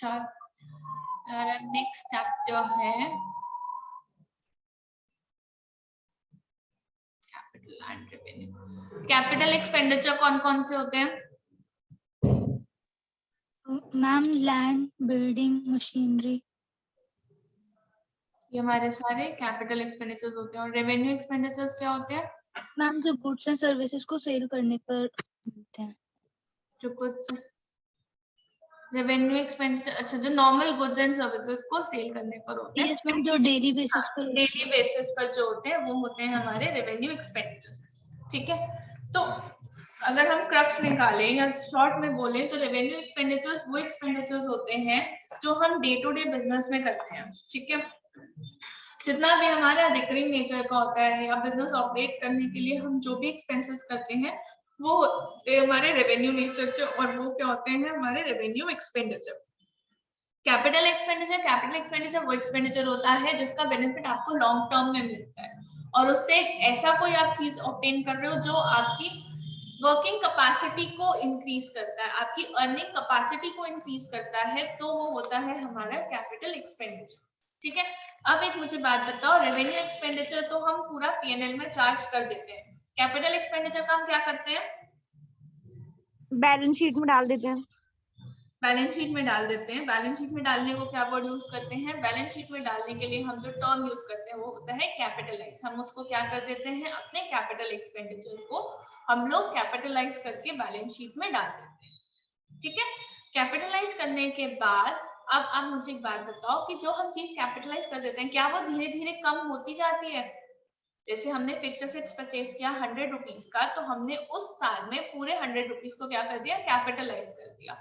और next chapter है capital and revenue. Capital expenditure कौन कौन से होते हैं मैम? Land, building, machinery. ये हमारे सारे कैपिटल एक्सपेंडिचर्स होते हैं। और रेवेन्यू एक्सपेंडिचर्स क्या होते हैं मैम जो गुड्स एंड सर्विसेज को सेल करने पर मिलते हैं। जो कुछ रेवेन्यू एक्सपेंडिचर, अच्छा, जो नॉर्मल गुड्स एंड सर्विसेज को सेल करने पर होते हैं। यस मैम, जो डेली बेसिस पर डेली बेसिस पर जो होते हैं वो होते हैं हमारे रेवेन्यू एक्सपेंडिचर्स। ठीक है, तो अगर हम क्रक्स निकालें या शॉर्ट में बोलें तो रेवेन्यू एक्सपेंडिचर्स वो एक्सपेंडिचर्स होते हैं जो हम डे टू डे बिजनेस में करते हैं। ठीक है, जितना भी हमारा रिकरिंग नेचर का होता है या बिजनेस ऑपरेट करने के लिए हम जो भी एक्सपेंसेस करते हैं वो हमारे रेवेन्यू नेचर के, और वो क्या होते हैं हमारे रेवेन्यू एक्सपेंडिचर। कैपिटल एक्सपेंडिचर वो एक्सपेंडिचर होता है जिसका बेनिफिट आपको लॉन्ग टर्म में मिलता है और उससे ऐसा कोई आप चीज ऑब्टेन कर रहे हो जो आपकी वर्किंग कैपेसिटी को इंक्रीज करता है, आपकी अर्निंग कैपेसिटी को इंक्रीज करता है, तो वो होता है हमारा कैपिटल एक्सपेंडिचर। ठीक है, अब एक मुझे बात बताओ, रेवेन्यू एक्सपेंडिचर तो हम पूरा पीएनएल में चार्ज कर देते हैं, कैपिटल एक्सपेंडिचर का हम क्या करते हैं? बैलेंस शीट में डाल देते हैं। बैलेंस शीट में डाल देते हैं। बैलेंस शीट में डालने को क्या वर्ड यूज करते हैं? बैलेंस शीट में डालने के लिए हम जो टर्म यूज करते हैं वो होता है कैपिटलाइज। हम उसको क्या कर देते हैं, अपने कैपिटल एक्सपेंडिचर को हम लोग कैपिटलाइज करके बैलेंस शीट में डाल देते हैं। ठीक है, कैपिटलाइज करने के बाद अब आप मुझे एक बात बताओ कि जो हम चीज कैपिटलाइज कर देते हैं क्या वो धीरे धीरे कम होती जाती है? जैसे हमने फिक्स्ड एसेट्स परचेज किया 100 रुपीज का, तो हमने उस साल में पूरे 100 रुपीज को क्या कर दिया, कैपिटलाइज कर दिया।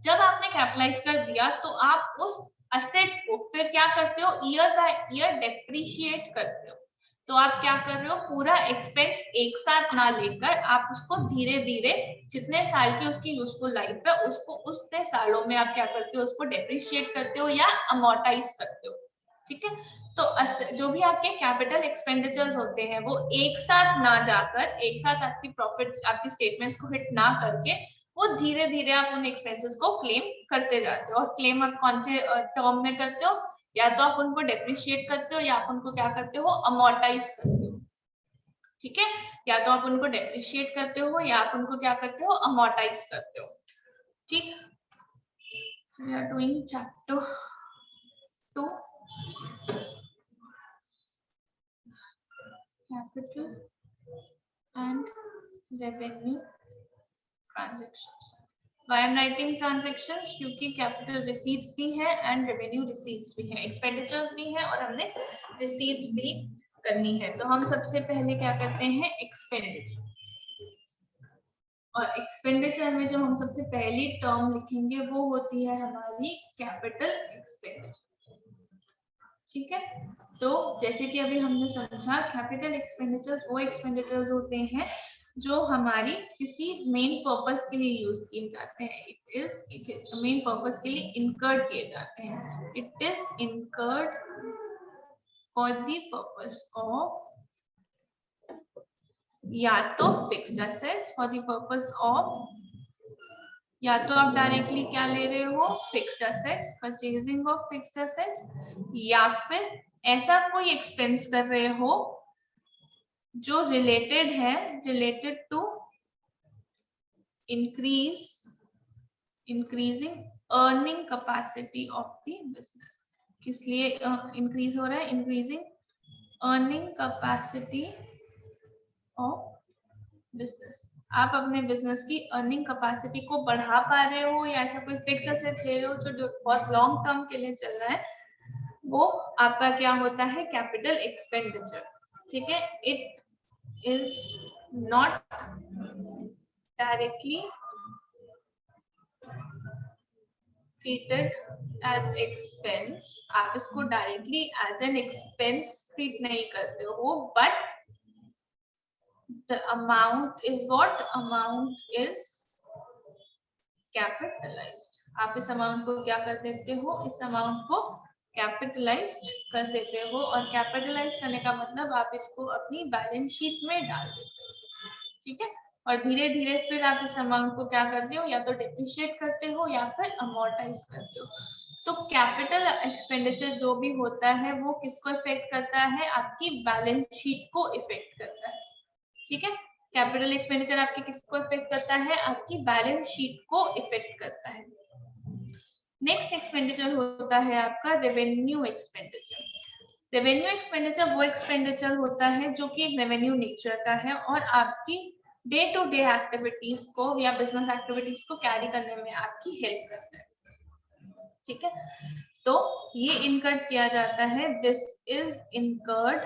जब आपने कैपिटलाइज कर दिया तो आप उस असेट को फिर क्या करते हो, ईयर बाय ईयर डेप्रिशिएट करते हो। तो आप क्या कर रहे हो, पूरा एक्सपेंस एक साथ ना लेकर आप उसको धीरे धीरे जितने साल की उसकी यूजफुल लाइफ है उसको उतने सालों में आप क्या करते हो, उसको डेप्रिशिएट करते हो या अमोर्टाइज करते हो। ठीक है, तो जो भी आपके कैपिटल एक्सपेंडिचर्स होते हैं वो एक साथ ना जाकर, एक साथ आपकी प्रॉफिट आपकी स्टेटमेंट्स को हिट ना करके वो धीरे धीरे आप उन एक्सपेंसेस को क्लेम करते जाते हो। और क्लेम आप कौन से टर्म में करते हो? या तो आप उनको डेप्रिशिएट करते हो या आप उनको क्या करते हो, अमोर्टाइज करते हो। ठीक है, या तो आप उनको डेप्रिशिएट करते हो या आप उनको क्या करते हो, अमोर्टाइज करते हो। ठीक, we are doing chapter 2 capital and revenue transactions. Why I'm writing transactions? क्योंकि कैपिटल रिसीट्स भी है एंड रेवेन्यू रिसीट्स भी है, एक्सपेंडिचर्स भी है और हमने रिसीट्स भी करनी है। तो हम सबसे पहले क्या करते हैं, एक्सपेंडिचर। और एक्सपेंडिचर में जो हम सबसे पहली टर्म लिखेंगे वो होती है हमारी कैपिटल एक्सपेंडिचर। ठीक है, तो जैसे कि अभी हमने समझा कैपिटल एक्सपेंडिचर्स वो एक्सपेंडिचर्स होते हैं जो हमारी किसी मेन पर्पस के लिए यूज किए जाते हैं। इट इज मेन पर्पस के लिए इनकर्ड किए जाते हैं। It is incurred for the purpose of या तो fixed assets, for the purpose of या तो आप डायरेक्टली क्या ले रहे हो, fixed assets, purchasing of fixed assets, या फिर ऐसा कोई एक्सपेंस कर रहे हो जो रिलेटेड है, related to increasing earning capacity of the business. किस लिए इंक्रीज हो रहा है, increasing earning capacity of business. आप अपने बिजनेस की अर्निंग कैपेसिटी को बढ़ा पा रहे हो या ऐसा कोई फिक्स एसेट ले रहे हो जो बहुत लॉन्ग टर्म के लिए चल रहा है, वो आपका क्या होता है, कैपिटल एक्सपेंडिचर। ठीक है, it is not directly treated as expense. आप इसको directly as an expense treat नहीं करते हो, but the amount is what amount is capitalized। आप इस अमाउंट को क्या कर देते हो, इस अमाउंट को कैपिटलाइज्ड कर देते हो। और कैपिटलाइज करने का मतलब आप इसको अपनी बैलेंस शीट में डाल देते हो। ठीक है, और धीरे धीरे फिर आप इस अमाउंट को क्या करते हो, या तो डिप्रिशिएट करते हो या फिर अमोर्टाइज करते हो। तो कैपिटल एक्सपेंडिचर जो भी होता है वो किसको इफेक्ट करता है, आपकी बैलेंस शीट को इफेक्ट करता है। ठीक है, कैपिटल एक्सपेंडिचर आपके किसको इफेक्ट करता है, आपकी बैलेंस शीट को इफेक्ट करता है। नेक्स्ट एक्सपेंडिचर होता है आपका रेवेन्यू एक्सपेंडिचर। रेवेन्यू एक्सपेंडिचर वो एक्सपेंडिचर होता है जो कि रेवेन्यू नेचर का है और आपकी डे टू डे एक्टिविटीज को या बिजनेस एक्टिविटीज को कैरी करने में आपकी हेल्प करता है। ठीक है, तो ये इनकर्ड किया जाता है, this is incurred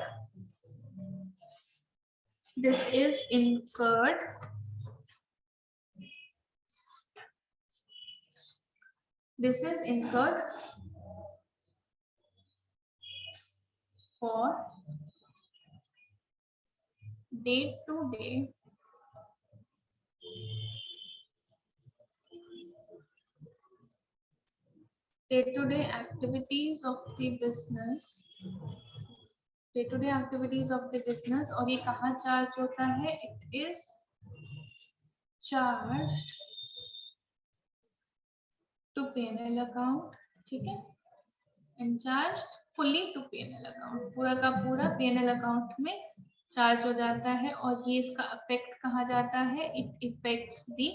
for day to day activities of the business, और ये कहाँ चार्ज होता है, it is charged to P&L account. ठीक है, and charged fully to P&L account, पूरा का पूरा P&L अकाउंट में चार्ज हो जाता है। और ये इसका इफेक्ट कहाँ जाता है, it effects the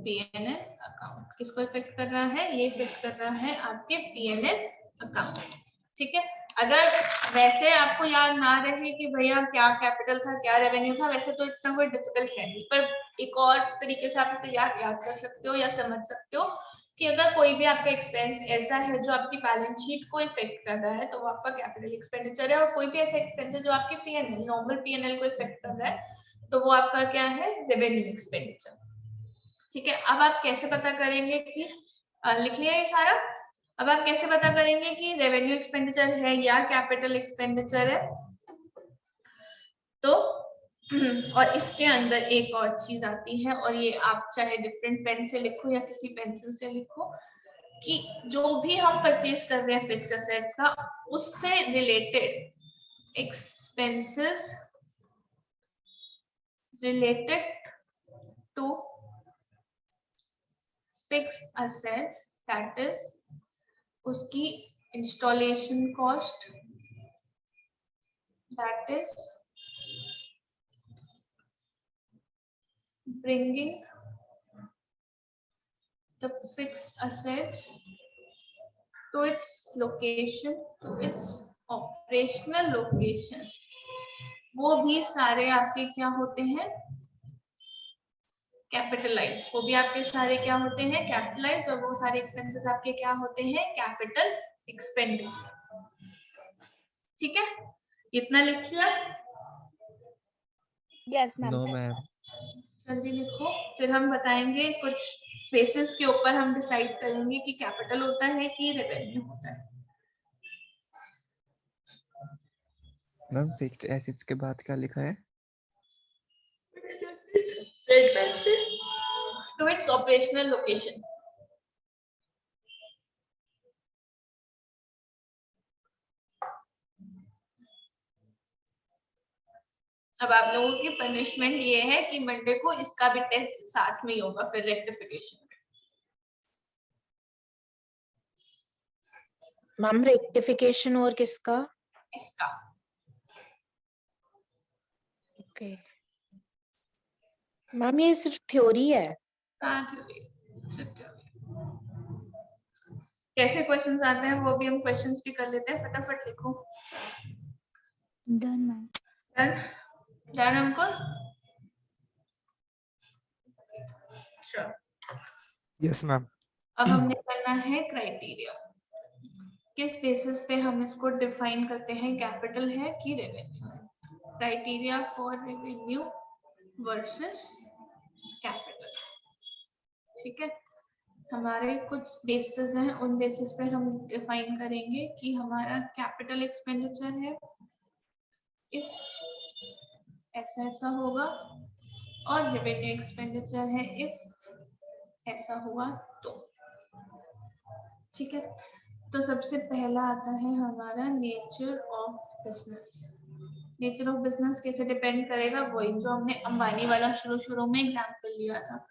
P&L account. किसको इफेक्ट कर रहा है, ये इफेक्ट कर रहा है आपके P&L अकाउंट। ठीक है, अगर वैसे आपको याद ना रहे कि भैया क्या कैपिटल था क्या रेवेन्यू था, वैसे तो इतना कोई डिफिकल्ट है नहीं, पर एक और तरीके से आप इसे याद कर सकते हो या समझ सकते हो कि अगर कोई भी आपका एक्सपेंस ऐसा है जो आपकी बैलेंस शीट को इफेक्ट कर रहा है तो वो आपका कैपिटल एक्सपेंडिचर है, और कोई भी ऐसा एक्सपेंस है जो आपके P&L नॉर्मल P&L को इफेक्ट कर रहा है तो वो आपका क्या है, रेवेन्यू एक्सपेंडिचर। ठीक है, अब आप कैसे पता करेंगे कि लिख लिया ये सारा, अब आप कैसे पता करेंगे कि रेवेन्यू एक्सपेंडिचर है या कैपिटल एक्सपेंडिचर है, तो और इसके अंदर एक और चीज आती है, और ये आप चाहे डिफरेंट पेन से लिखो या किसी पेंसिल से लिखो, कि जो भी हम परचेज कर रहे हैं फिक्स एसेट्स का, उससे related expenses related to fixed assets, that is उसकी installation cost, that is bringing the fixed assets to its location, to its operational location, वो भी सारे आपके क्या होते हैं, कैपिटलाइज। वो भी आपके सारे क्या होते हैं, कैपिटलाइज, और वो सारे एक्सपेंसेस आपके क्या होते हैं, कैपिटल एक्सपेंडिचर। ठीक है, इतना लिख लिया? Yes ma'am. No ma'am. जल्दी लिखो, फिर हम बताएंगे कुछ बेसिस के ऊपर हम डिसाइड करेंगे कि कैपिटल होता है कि रेवेन्यू होता है। मैम फिक्स्ड एसेट्स के बाद क्या लिखा है? To its operational location। अब आप लोगों की पनिशमेंट ये है कि मंडे को इसका भी टेस्ट साथ में ही होगा, फिर रेक्टिफिकेशन में। मैम रेक्टिफिकेशन और किसका? इसका। ओके मैम, ये सिर्फ थ्योरी है। हाँ, कैसे क्वेश्चंस आते हैं वो भी हम क्वेश्चंस भी कर लेते हैं, फटाफट लिखो। Done ma'am. Done done Ankul? Yes ma'am. अब हमने करना है क्राइटेरिया, किस बेसिस पे हम इसको डिफाइन करते हैं कैपिटल है कि रेवेन्यू है। Criteria for revenue versus capital. ठीक है, हमारे कुछ बेसिस हैं, उन बेसिस पे हम डिफाइन करेंगे कि हमारा कैपिटल एक्सपेंडिचर है इफ ऐसा ऐसा होगा, और रेवेन्यू एक्सपेंडिचर है इफ ऐसा हुआ तो। ठीक है, तो सबसे पहला आता है हमारा nature of business. Nature of business कैसे डिपेंड करेगा, वही जो हमने अंबानी वाला शुरू में एग्जांपल लिया था।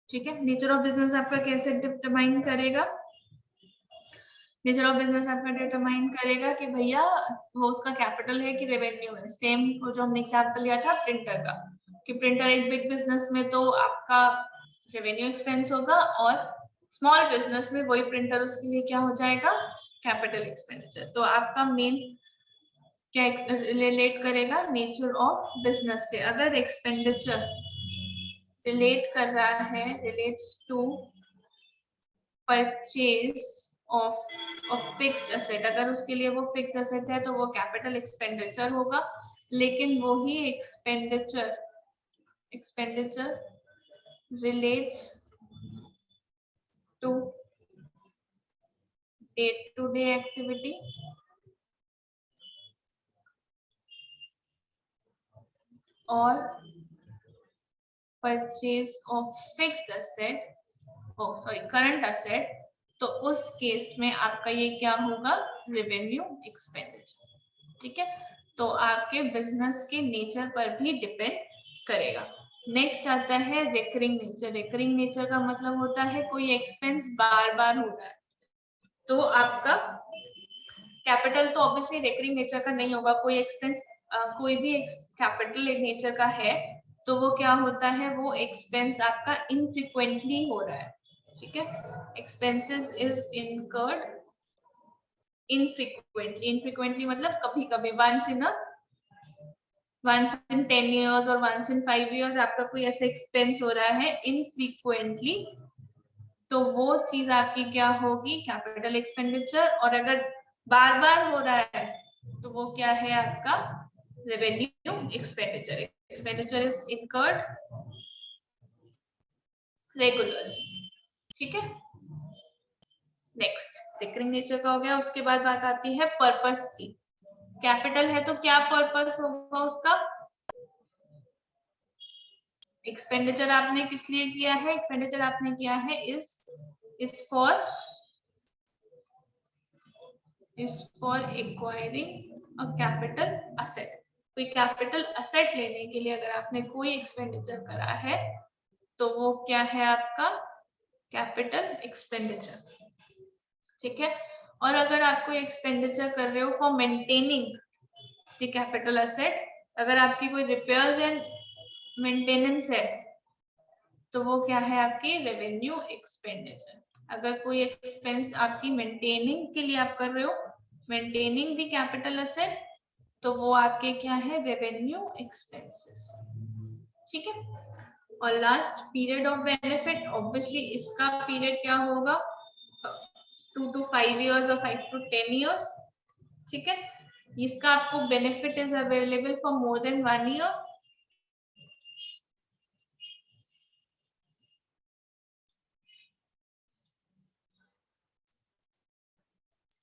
ठीक है, नेचर ऑफ बिजनेस आपका कैसे डिटरमाइन करेगा, नेचर ऑफ बिजनेस आपका डिटरमाइन करेगा कि भैया वो उसका कैपिटल है कि रेवेन्यू है। सेम जो हमने एग्जांपल लिया था प्रिंटर का, कि प्रिंटर एक बिग बिजनेस में तो आपका रेवेन्यू एक्सपेंस होगा, और स्मॉल बिजनेस में वही प्रिंटर उसके लिए क्या हो जाएगा, कैपिटल एक्सपेंडिचर। तो आपका मेन क्या रिलेट करेगा, नेचर ऑफ बिजनेस से। अगर एक्सपेंडिचर रिलेट कर रहा है, relates to purchase of fixed asset, अगर उसके लिए वो फिक्स्ड एसेट है तो वो कैपिटल एक्सपेंडिचर होगा। लेकिन वो ही expenditure relates to day to day activity और purchase of fixed asset, current asset, तो उस केस में आपका ये क्या होगा, रेवेन्यू एक्सपेंडिचर। ठीक है, तो आपके बिजनेस के नेचर पर भी डिपेंड करेगा। नेक्स्ट आता है रिकरिंग नेचर। रिकरिंग नेचर का मतलब होता है कोई एक्सपेंस बार बार हो रहा है, तो आपका कैपिटल तो ऑब्वियसली रिकरिंग नेचर का नहीं होगा। कोई एक्सपेंस कोई भी कैपिटल नेचर का है तो वो क्या होता है, वो एक्सपेंस आपका इनफ्रीक्वेंटली हो रहा है। ठीक है, एक्सपेंसेस इज इनकर्ड इनफ्रीक्वेंटली मतलब कभी कभी, वंस इन 10 years और वंस इन 5 years आपका कोई ऐसा एक्सपेंस हो रहा है इनफ्रीक्वेंटली, तो वो चीज आपकी क्या होगी, कैपिटल एक्सपेंडिचर। और अगर बार बार हो रहा है तो वो क्या है आपका revenue expenditure. Expenditure is incurred regularly. ठीक है, नेक्स्ट रिकरिंग नेचर का हो गया। उसके बाद बात आती है पर्पस की। कैपिटल है तो क्या पर्पस होगा उसका, एक्सपेंडिचर आपने किस लिए किया है, एक्सपेंडिचर आपने किया है is for acquiring a capital asset. कोई कैपिटल असेट लेने के लिए अगर आपने कोई एक्सपेंडिचर करा है तो वो क्या है आपका कैपिटल एक्सपेंडिचर। ठीक है, और अगर आप कोई एक्सपेंडिचर कर रहे हो for maintaining the capital asset, अगर आपकी कोई रिपेयर्स एंड मेंटेनेंस है तो वो क्या है आपकी रेवेन्यू एक्सपेंडिचर। अगर कोई एक्सपेंस आपकी मेंटेनिंग के लिए आप कर रहे हो, मेंटेनिंग द कैपिटल असेट, तो वो आपके क्या है रेवेन्यू एक्सपेंसेस। ठीक है, और last period of benefit, obviously इसका पीरियड क्या होगा 2 to 5 years और 5 to 10 years। ठीक है, इसका आपको benefit is available for more than 1 year।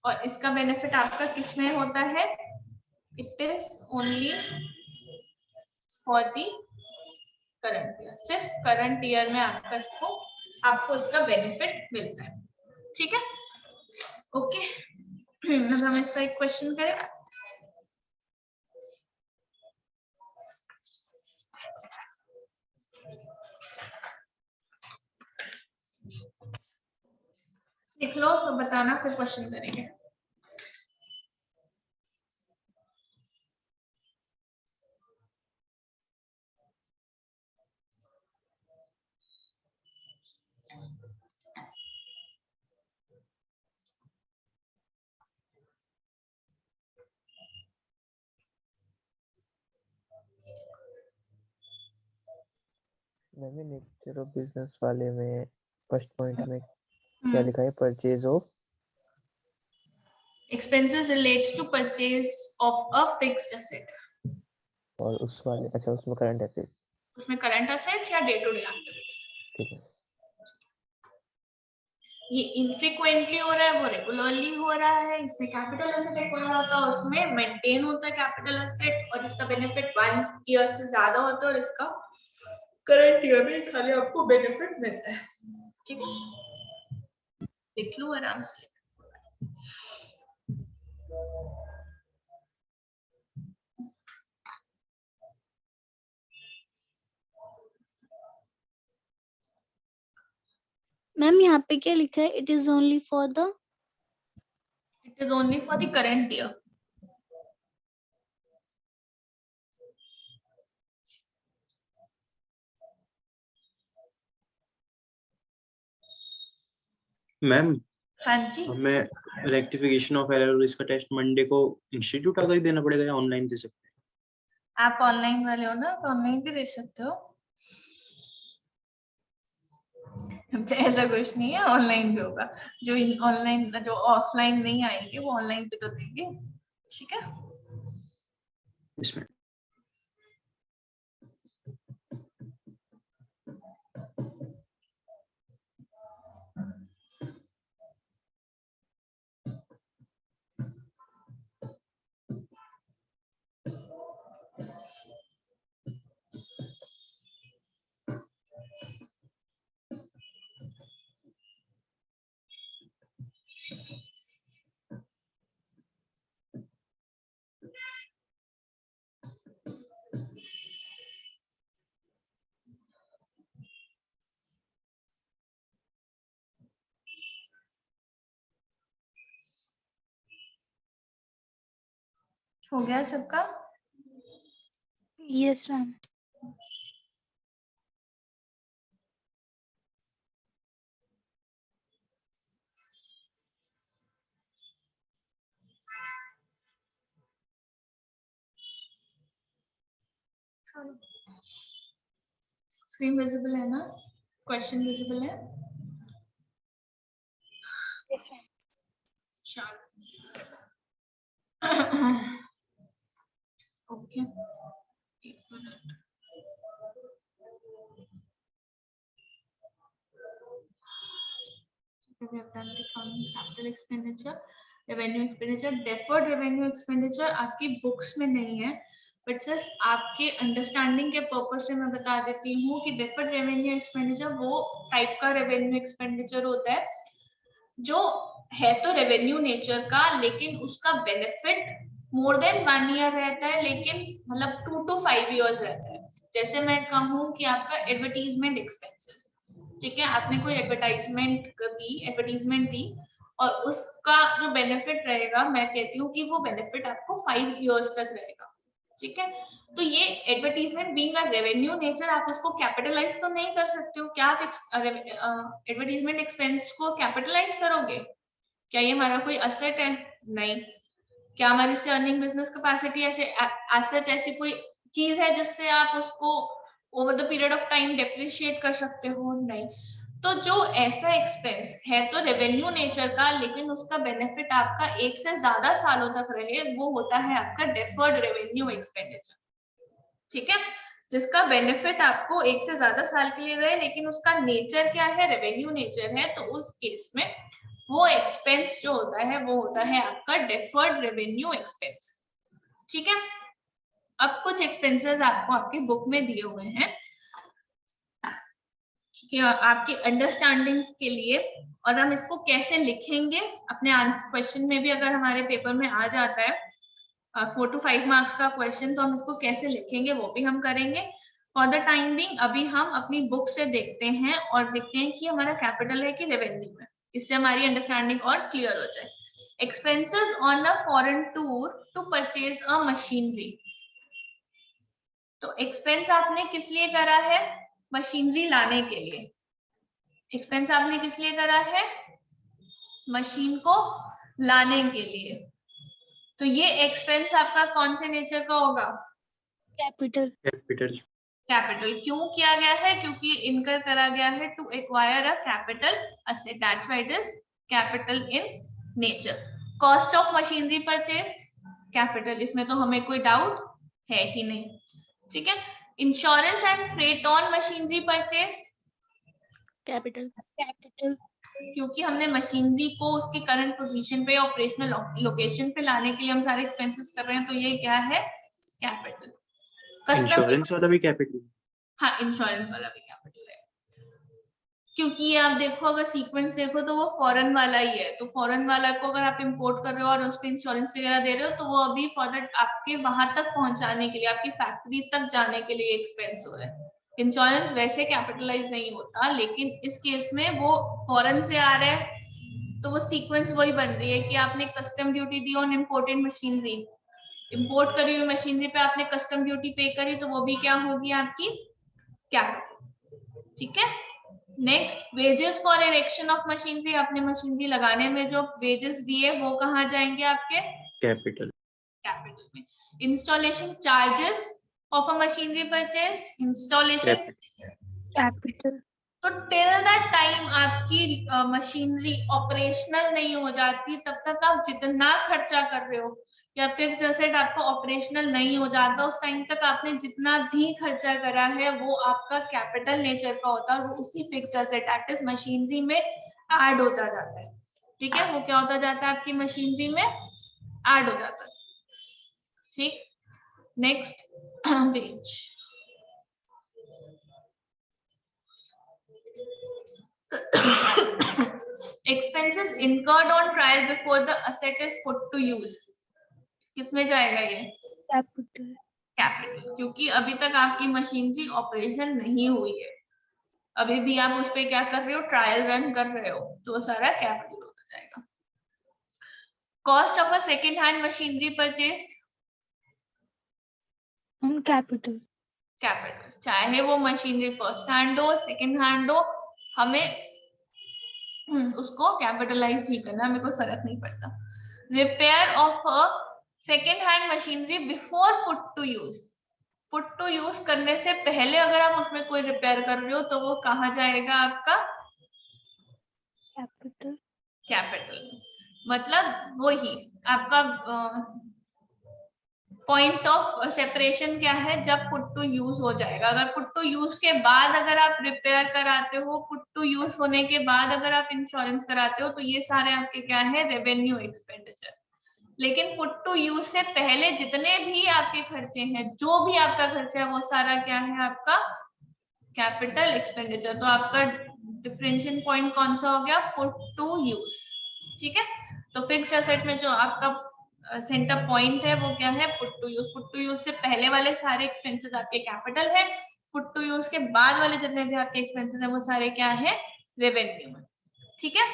और इसका बेनिफिट आपका किसमें होता है, it is only for the current year, सिर्फ करंट ईयर में आपको इसका बेनिफिट मिलता है। ठीक है, ओके। अब हम इसका एक क्वेश्चन करें। लिख लो तो बताना, फिर क्वेश्चन करेंगे। मैंने नेचर ऑफ बिजनेस वाले में फर्स्ट पॉइंट में क्या लिखा है, purchase of expenses relates to purchase of a fixed asset. और उस वाले, अच्छा उसमें करंट एसेट, उसमें करंट एसेट्स या डे टू डे एक्टिविटी। ठीक है। ये इनफ्रीक्वेंटली हो रहा है, वो रेगुलरली हो रहा है। इसमें कैपिटल एसेट एक्वायर होता है, उसमें मेंटेन होता है कैपिटल एसेट, और इसका बेनिफिट 1 ईयर से ज्यादा होता है, और इसका करंट ईयर में खाली आपको बेनिफिट मिलता है। ठीक है, देख लो आराम से। मैम यहाँ पे क्या लिखा है? It is only for the it is only for the current year. Ma'am हाँ जी, हमें रेक्टिफिकेशन ऑफ एरर इसका टेस्ट मंडे को इंस्टीट्यूट आकर ही देना पड़ेगा या ऑनलाइन दे सकते हैं? आप ऑनलाइन वाले हो ना, तो ऑनलाइन भी दे सकते हो। तो ऐसा कुछ नहीं है, ऑनलाइन भी होगा। जो ऑनलाइन, जो ऑफलाइन नहीं आएंगे वो ऑनलाइन पे तो देंगे। ठीक है, इसमें हो गया सबका? Yes ma'am. स्क्रीन विजिबल है ना? क्वेश्चन विजिबल है? चलो ओके, एक minute. We have done the following capital expenditure, revenue expenditure, deferred revenue expenditure आपकी बुक्स में नहीं है, बट सिर्फ आपके अंडरस्टैंडिंग के पर्पस से मैं बता देती हूँ कि डेफर्ड रेवेन्यू एक्सपेंडिचर वो टाइप का रेवेन्यू एक्सपेंडिचर होता है जो है तो रेवेन्यू नेचर का, लेकिन उसका बेनिफिट मोर देन 1 ईयर रहता है, लेकिन मतलब 2 to 5 years रहता है। जैसे मैं कहूँ कि आपका एडवर्टीजमेंट एक्सपेंसेस, ठीक है, आपने कोई एडवर्टीजमेंट दी और उसका जो बेनिफिट रहेगा, मैं कहती हूँ कि वो बेनिफिट आपको 5 years तक रहेगा। ठीक है, तो ये advertisement being a revenue nature, आप उसको कैपिटलाइज तो नहीं कर सकते हो। क्या आप एडवर्टीजमेंट एक्सपेंस को कैपिटलाइज करोगे? क्या ये हमारा कोई असेट है? नहीं। क्या हमारी से अर्निंग बिजनेस कैपेसिटी ऐसे एसेट ऐसी कोई चीज है जिससे आप उसको over the period of time depreciate कर सकते हो? नहीं। तो जो ऐसा एक्सपेंस है तो रेवेन्यू नेचर का, लेकिन उसका बेनिफिट आपका 1 से ज्यादा सालों तक रहे, वो होता है आपका डेफर्ड रेवेन्यू एक्सपेंडिचर। ठीक है, जिसका बेनिफिट आपको 1 से ज्यादा साल के लिए रहे, लेकिन उसका नेचर क्या है? रेवेन्यू नेचर है। तो उस केस में वो एक्सपेंस जो होता है वो होता है आपका डेफर्ड रेवेन्यू एक्सपेंस। ठीक है, अब कुछ एक्सपेंसेस आपको आपकी बुक में दिए हुए हैं, ठीक है, आपकी अंडरस्टैंडिंग के लिए, और हम इसको कैसे लिखेंगे अपने क्वेश्चन में भी, अगर हमारे पेपर में आ जाता है 4 to 5 मार्क्स का क्वेश्चन, तो हम इसको कैसे लिखेंगे वो भी हम करेंगे। फॉर द टाइम बिंग अभी हम अपनी बुक से देखते हैं और देखते हैं कि हमारा कैपिटल है कि रेवेन्यू है, इससे हमारी अंडरस्टैंडिंग और क्लियर हो जाए। Expenses on a foreign tour to purchase a machinery. तो एक्सपेंस आपने किस लिए करा है? मशीनरी लाने के लिए। एक्सपेंस आपने किस लिए करा है? मशीन को लाने के लिए। तो ये एक्सपेंस आपका कौन से नेचर का होगा? कैपिटल। कैपिटल। कैपिटल क्यों किया गया है? क्योंकि इनकर करा गया है to acquire a capital asset, that's why it is capital in nature. Cost of machinery purchased, capital, इसमें तो हमें कोई डाउट है ही नहीं। ठीक है, insurance and freight on machinery purchased, capital. Capital क्योंकि हमने मशीनरी को उसकी करंट पोजीशन पे, ऑपरेशनल लोकेशन पे लाने के लिए हम सारे एक्सपेंसेस कर रहे हैं, तो ये क्या है? कैपिटल। इंश्योरेंस वाला भी कैपिटल? हाँ, इंश्योरेंस वाला भी कैपिटल है, क्योंकि ये आप देखो, अगर सीक्वेंस देखो तो वो फॉरेन वाला ही है। तो फॉरेन वाला को अगर आप इंपोर्ट कर रहे हो और उस पर इंश्योरेंस वगैरह दे रहे हो, तो वो अभी फॉर दैट आपके वहां तक पहुंचाने के लिए, आपकी फैक्ट्री तक जाने के लिए एक्सपेंस हो रहा है। इंश्योरेंस वैसे कैपिटलाइज नहीं होता, लेकिन इस केस में वो फॉरेन से आ रहा है तो वो सीक्वेंस वही बन रही है कि आपने custom duty the on imported machinery, import करी हुई मशीनरी पे आपने कस्टम ड्यूटी पे करी तो वो भी क्या होगी आपकी कैपिटल। ठीक है। Next, wages for erection of machinery, आपने मशीनरी लगाने में जो वेजेस दिए वो कहाँ जाएंगे आपके कैपिटल। कैपिटल में। Installation charges of a machinery purchased, installation capital. तो टिल दैट टाइम आपकी मशीनरी ऑपरेशनल नहीं हो जाती तब तक आप जितना खर्चा कर रहे हो, या फिक्स्ड एसेट आपको ऑपरेशनल नहीं हो जाता उस टाइम तक आपने जितना भी खर्चा करा है वो आपका कैपिटल नेचर का होता है, वो उसी fixed asset that is machinery में ऐड होता जाता है। ठीक है, वो क्या होता जाता है आपकी मशीनरी में ऐड हो जाता है। ठीक, next page. Expenses incurred on trial before the asset is put to use, किसमें जाएगा ये कैपिटल। कैपिटल, क्योंकि अभी तक आपकी मशीनरी ऑपरेशन नहीं हुई है, अभी भी आप उस पे क्या कर रहे हो, ट्रायल रन कर रहे हो, तो वो सारा कैपिटल होता जाएगा। Cost of a second hand machinery purchased, capital. Capital, चाहे वो मशीनरी फर्स्ट हैंड हो सेकेंड हैंड हो, हमें उसको कैपिटलाइज ही करना, हमें कोई फर्क नहीं पड़ता। Repair of a second hand machinery before put to use, put to use करने से पहले अगर आप उसमें कोई रिपेयर कर रहे हो तो वो कहाँ जाएगा आपका कैपिटल। कैपिटल। मतलब वही आपका पॉइंट ऑफ सेपरेशन क्या है, जब पुट टू यूज हो जाएगा। अगर पुट टू यूज के बाद अगर आप रिपेयर कराते हो, पुट टू यूज होने के बाद अगर आप इंश्योरेंस कराते हो, तो ये सारे आपके क्या है, रेवेन्यू एक्सपेंडिचर। लेकिन पुट टू यूज से पहले जितने भी आपके खर्चे हैं, जो भी आपका खर्चा है, वो सारा क्या है आपका कैपिटल एक्सपेंडिचर। तो आपका डिफरेंशियल पॉइंट कौन सा हो गया, पुट टू यूज। ठीक है, तो फिक्स एसेट में जो आपका सेंटर पॉइंट है वो क्या है, put to use. Put to use से पहले वाले सारे एक्सपेंसेस आपके कैपिटल है, पुट टू यूज के बाद वाले जितने भी आपके एक्सपेंसेस है वो सारे क्या है, रेवेन्यू में। ठीक है।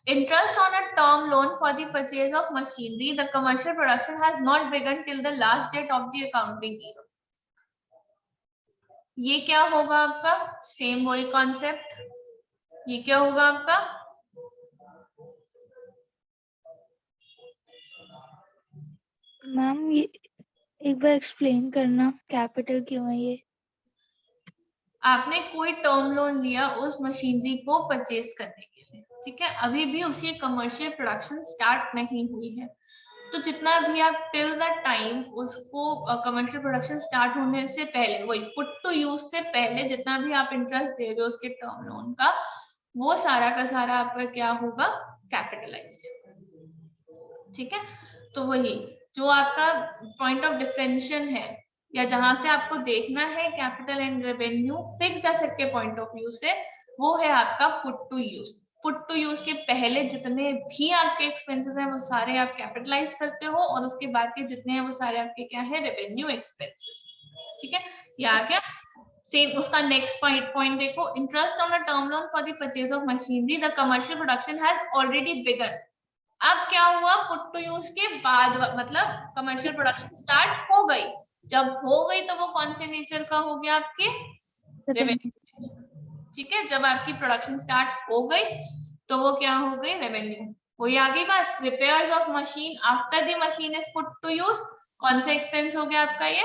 Interest on a term loan for the purchase of machinery, the commercial production has not begun till the last date of the accounting year. ये क्या होगा आपका, सेम वही कॉन्सेप्ट, ये क्या होगा आपका मैम, ये एक बार एक्सप्लेन करना, कैपिटल क्यों है ये? आपने कोई टर्म लोन लिया उस मशीनरी को परचेज करने के लिए, ठीक है, अभी भी उसकी कमर्शियल प्रोडक्शन स्टार्ट नहीं हुई है, तो जितना भी आप टिल द टाइम उसको कमर्शियल प्रोडक्शन स्टार्ट होने से पहले, वही पुट टू यूज से पहले जितना भी आप इंटरेस्ट दे रहे हो उसके टर्म लोन का, वो सारा का सारा आपका क्या होगा, कैपिटलाइज्ड। ठीक है, तो वही जो आपका पॉइंट ऑफ डिफरेंशिएशन है, या जहां से आपको देखना है capital and revenue fixed asset के पॉइंट ऑफ व्यू से, वो है आपका put to use. Put to use के पहले जितने भी आपके एक्सपेंसेस हैं वो सारे आप कैपिटलाइज करते हो, और उसके बाद के जितने हैं वो सारे आपके क्या है, रेवेन्यू एक्सपेंसेस। ठीक है, ये आ गया। सेम उसका नेक्स्ट पॉइंट देखो, interest on a term loan for the purchase of machinery, the commercial production has already begun. अब क्या हुआ, पुट टू यूज के बाद, मतलब कमर्शियल प्रोडक्शन स्टार्ट हो गई, जब हो गई तो वो कौन से नेचर का हो गया, आपके रेवेन्यू। ठीक है, जब आपकी प्रोडक्शन स्टार्ट हो गई तो वो क्या हो गई, रेवेन्यू। वही आगे बात, repairs of machine after the machine is put to use, कौन सा एक्सपेंस हो गया आपका, ये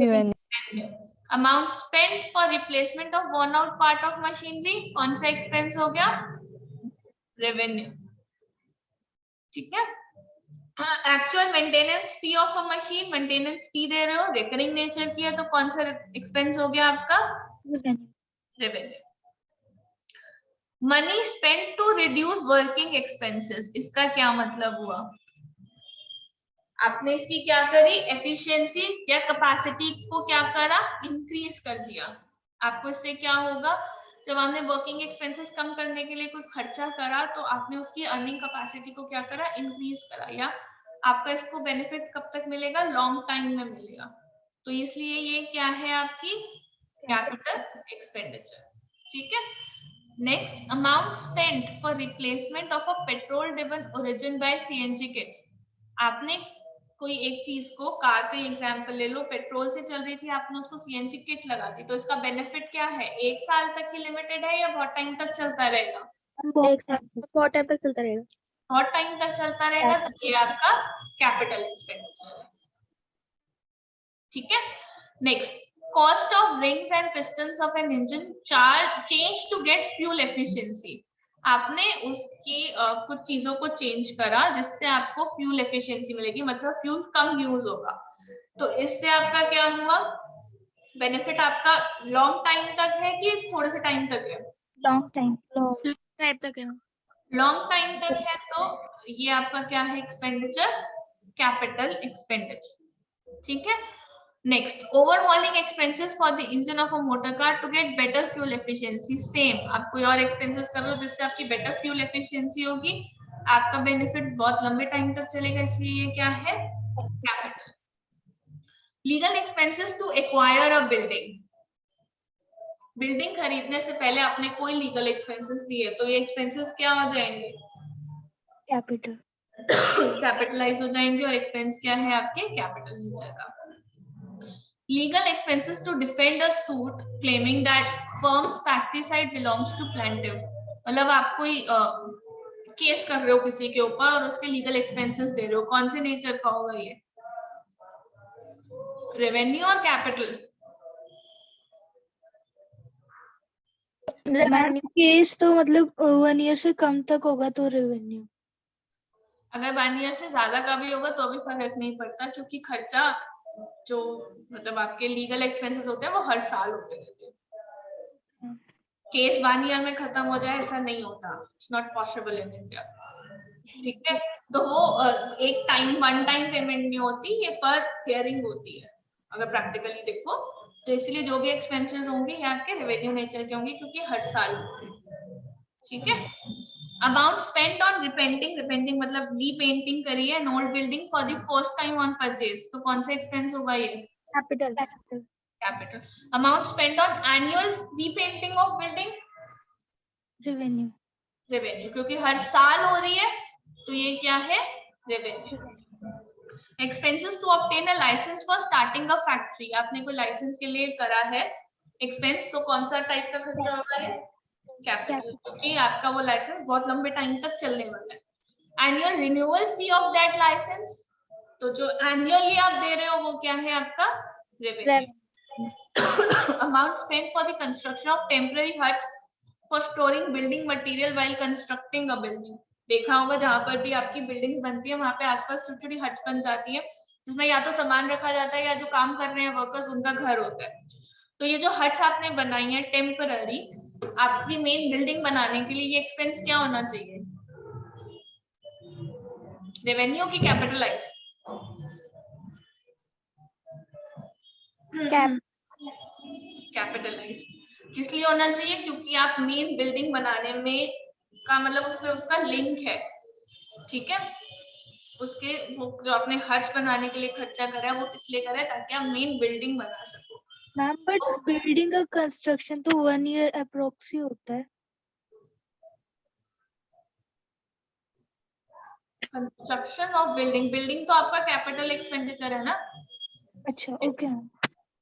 revenue. Amount spent for replacement of worn out part of machinery, कौन सा एक्सपेंस हो गया, रेवेन्यू। ठीक है, actual maintenance fee of a machine, maintenance fee दे रहे हो, रिकरिंग नेचर की है, तो कौन सा एक्सपेंस हो गया आपका, revenue. Money spent to reduce working expenses, इसका क्या मतलब हुआ, आपने इसकी क्या करी, एफिशिएंसी या कैपेसिटी को क्या करा, इंक्रीज कर दिया। आपको इससे क्या होगा, जब आपने वर्किंग एक्सपेंसेस कम करने के लिए कोई खर्चा करा तो आपने उसकी अर्निंग कैपेसिटी को क्या करा, इंक्रीज करा, या आपका इसको बेनिफिट कब तक मिलेगा, लॉन्ग टाइम में मिलेगा। तो इसलिए ये क्या है आपकी कैपिटल एक्सपेंडिचर। ठीक है। Next, amount spent for replacement of a petrol driven origin by CNG kits. आपने कोई एक चीज को, कार का एग्जांपल ले लो, पेट्रोल से चल रही थी, आपने उसको सीएनजी किट लगा दी, तो इसका बेनिफिट क्या है? 1 साल तक ही लिमिटेड है या बहुत टाइम तक चलता रहेगा? एक साथ बहुत टाइम तक चलता रहेगा। बहुत टाइम तक चलता रहेगा, तो ये आपका कैपिटल एक्सपेंडिचर है। ठीक है। Next, cost of rings and pistons of an engine change to get fuel efficiency. आपने उसकी कुछ चीजों को चेंज करा जिससे आपको फ्यूल एफिशिएंसी मिलेगी, मतलब फ्यूल कम यूज होगा। तो इससे आपका क्या हुआ? बेनिफिट आपका लॉन्ग टाइम तक है कि थोड़े से टाइम तक है? Long time. टाइम तक है। लॉन्ग टाइम तक है, तो ये आपका क्या है? Expenditure, capital expenditure. ठीक है। Next, overhauling expenses for the engine of a motor car to get better fuel efficiency. Same, आप कोई और एक्सपेंसेस कर लो जिससे आपकी बेटर फ्यूल एफिशिएंसी होगी, आपका बेनिफिट बहुत लंबे टाइम तक चलेगा, इसलिए ये क्या है? Capital. Legal expenses to acquire a building. Building खरीदने से पहले आपने कोई लीगल एक्सपेंसेस दिए, तो ये एक्सपेंसेस क्या हो जाएंगे? कैपिटल। कैपिटलाइज हो जाएंगे, और एक्सपेंस क्या है आपके? कैपिटल नेचर का। Legal expenses to defend a suit claiming that firm's pesticide belongs to plaintiff। मतलब आप कोई केस कर रहे हो किसी के ऊपर और उसके लीगल एक्सपेंसेस दे रहे हो, कौन से नेचर का होगा ये? रेवेन्यू और कैपिटल? केस तो मतलब 1 ईयर से कम तक होगा तो रेवेन्यू। अगर 1 ईयर से ज्यादा का भी होगा तो भी फर्क नहीं पड़ता, क्योंकि खर्चा जो मतलब आपके लीगल एक्सपेंसेस होते हैं वो हर साल होते रहते हैं। केस 1 ईयर में खत्म हो जाए ऐसा नहीं होता, it's not possible in India. ठीक है। तो वो एक टाइम, 1 टाइम पेमेंट नहीं होती, ये पर हियरिंग होती है अगर प्रैक्टिकली देखो। तो इसलिए जो भी एक्सपेंसेस होंगे ये आपके रेवेन्यू नेचर के होंगे, क्योंकि हर साल होते हैं। ठीक है। Amount spent on repenting, repenting मतलब रीपेंटिंग करी है an old building for the first time on purchase, तो कौन सा एक्सपेंस होगा ये? Capital. Capital. Amount spent on annual repainting of building, revenue. Revenue, क्योंकि हर साल हो रही है तो ये क्या है? Revenue. Expenses to obtain a licence for starting a factory. आपने कोई लाइसेंस के लिए करा है एक्सपेंस, तो कौन सा टाइप का खर्चा होगा ये? कैपिटल, क्योंकि आपका वो लाइसेंस बहुत लंबे टाइम तक चलने वाला है। Annual renewal fee of that licence, तो जो एनुअली आप दे रहे हो वो क्या है आपका? Revenue. Amount spent for the construction of temporary huts for storing building material while constructing a building. देखा होगा जहां पर भी आपकी बिल्डिंग्स बनती है वहां पे आसपास छोटी छोटी हट्स बन जाती है, जिसमें या तो सामान रखा जाता है या जो काम कर रहे हैं वर्कर्स उनका घर होता है। तो ये जो हट्स आपने बनाई है टेम्पररी आपकी मेन बिल्डिंग बनाने के लिए, ये एक्सपेंस क्या होना चाहिए? रेवेन्यू की कैपिटलाइज? कैपिटलाइज। किस लिए होना चाहिए? क्योंकि आप मेन बिल्डिंग बनाने में का मतलब उससे उसका लिंक है। ठीक है। उसके वो जो आपने हट्स बनाने के लिए खर्चा करा है वो इसलिए करा है ताकि आप मेन बिल्डिंग बना सको। मैम बट बिल्डिंग का कंस्ट्रक्शन तो 1 ईयर अप्रोक्स ही होता है। कंस्ट्रक्शन ऑफ बिल्डिंग, बिल्डिंग तो आपका कैपिटल एक्सपेंडिचर है ना। अच्छा ओके मैम।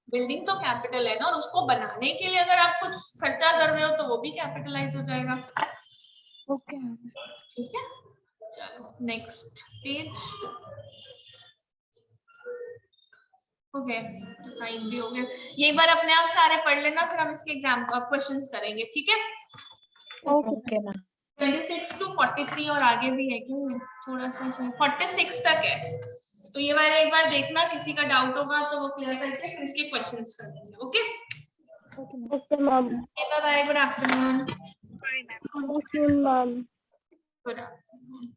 बिल्डिंग तो कैपिटल है ना, और उसको बनाने के लिए अगर आप कुछ खर्चा कर रहे हो तो वो भी कैपिटलाइज हो जाएगा। Okay ma'am. ठीक है। चलो नेक्स्ट पेज। ओके, टाइम भी हो गया, ये एक बार अपने आप सारे पढ़ लेना, फिर हम इसके एग्जाम का क्वेश्चंस करेंगे। ठीक है। Okay ma'am. 26 to 43 और आगे भी है क्यों, थोड़ा सा 46 तक है, तो ये बार एक बार देखना, किसी का डाउट होगा तो वो क्लियर करके फिर इसके क्वेश्चंस कर लेंगे। Okay okay ma'am. Bye bye, good afternoon. Good afternoon ma'am. Good afternoon.